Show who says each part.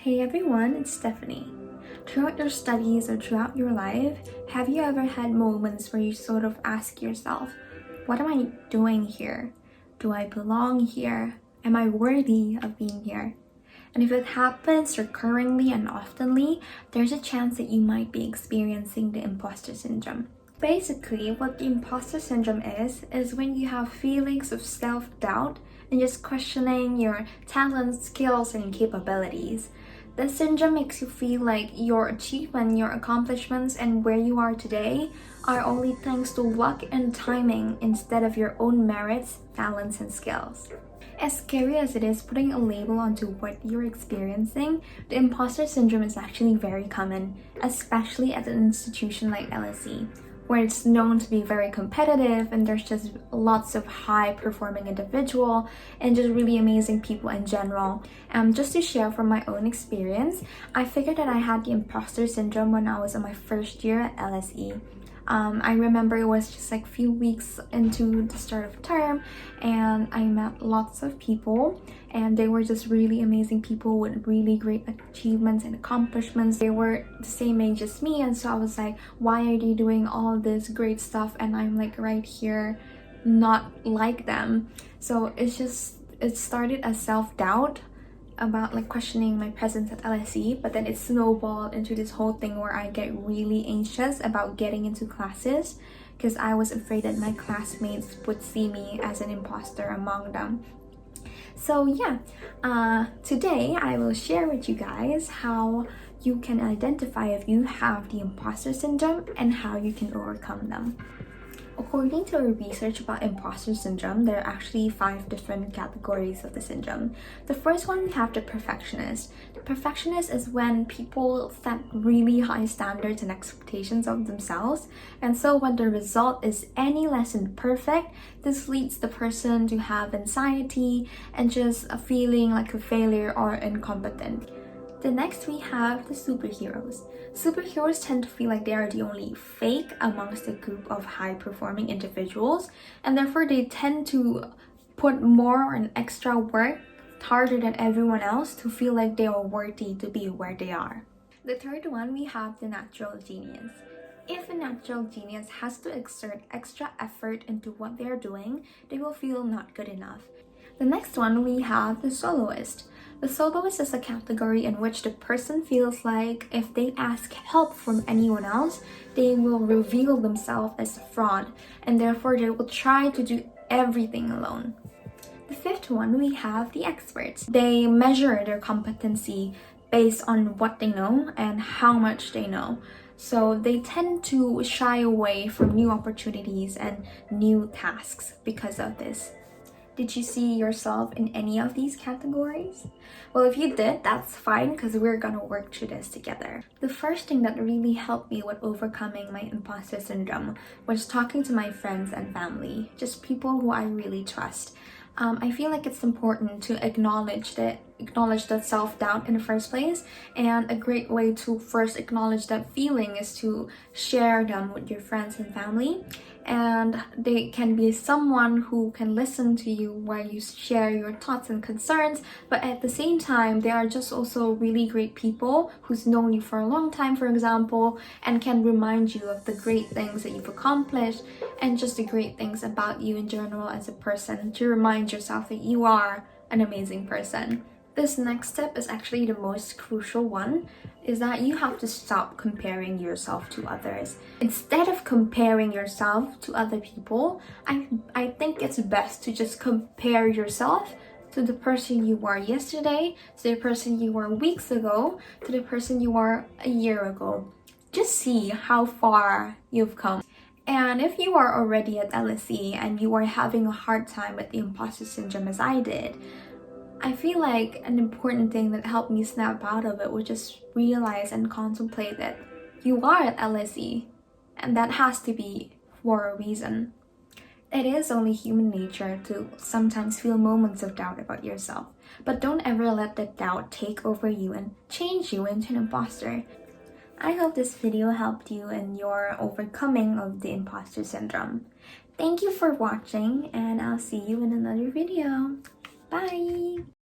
Speaker 1: Hey everyone, it's Stefany. Throughout your studies or throughout your life, have you ever had moments where you sort of ask yourself, what am I doing here? Do I belong here? Am I worthy of being here? And if it happens recurringly and oftenly, there's a chance that you might be experiencing the imposter syndrome. Basically, what the imposter syndrome is when you have feelings of self-doubt and just questioning your talents, skills, and capabilities. This syndrome makes you feel like your achievement, your accomplishments, and where you are today are only thanks to luck and timing instead of your own merits, talents, and skills. As scary as it is putting a label onto what you're experiencing, the imposter syndrome is actually very common, especially at an institution like LSE, where it's known to be very competitive and there's just lots of high-performing individual and just really amazing people in general. Just to share from my own experience, I figured that I had the imposter syndrome when I was in my first year at LSE. I remember it was just like a few weeks into the start of term and I met lots of people and they were just really amazing people with really great achievements and accomplishments. They were the same age as me, and so I was like, why are they doing all this great stuff and I'm like right here not like them? So it started as self-doubt about like questioning my presence at LSE, but then it snowballed into this whole thing where I get really anxious about getting into classes because I was afraid that my classmates would see me as an imposter among them. So yeah, today I will share with you guys how you can identify if you have the imposter syndrome and how you can overcome them. According to research about imposter syndrome, there are actually 5 different categories of the syndrome. The first one, we have the perfectionist. The perfectionist is when people set really high standards and expectations of themselves, and so when the result is any less than perfect, this leads the person to have anxiety and just a feeling like a failure or incompetent. The next we have the superheroes. Superheroes tend to feel like they are the only fake amongst a group of high-performing individuals, and therefore they tend to put more and extra work harder than everyone else to feel like they are worthy to be where they are. The third one, we have the natural genius. If a natural genius has to exert extra effort into what they are doing, they will feel not good enough. The next one, we have the soloist. The soloist is a category in which the person feels like if they ask help from anyone else, they will reveal themselves as a fraud, and therefore they will try to do everything alone. The fifth one, we have the experts. They measure their competency based on what they know and how much they know. So they tend to shy away from new opportunities and new tasks because of this. Did you see yourself in any of these categories? Well, if you did, that's fine because we're gonna work through this together. The first thing that really helped me with overcoming my imposter syndrome was talking to my friends and family, just people who I really trust. I feel like it's important to acknowledge that self-doubt in the first place, and a great way to first acknowledge that feeling is to share them with your friends and family, and they can be someone who can listen to you while you share your thoughts and concerns, but at the same time they are just also really great people who's known you for a long time, for example, and can remind you of the great things that you've accomplished and just the great things about you in general as a person, to remind yourself that you are an amazing person. This next step is actually the most crucial one, is that you have to stop comparing yourself to others. Instead of comparing yourself to other people, I think it's best to just compare yourself to the person you were yesterday, to the person you were weeks ago, to the person you were a year ago. Just see how far you've come. And if you are already at LSE and you are having a hard time with the imposter syndrome as I did, I feel like an important thing that helped me snap out of it was just realize and contemplate that you are at LSE, and that has to be for a reason. It is only human nature to sometimes feel moments of doubt about yourself, but don't ever let that doubt take over you and change you into an imposter. I hope this video helped you in your overcoming of the imposter syndrome. Thank you for watching, and I'll see you in another video. Bye!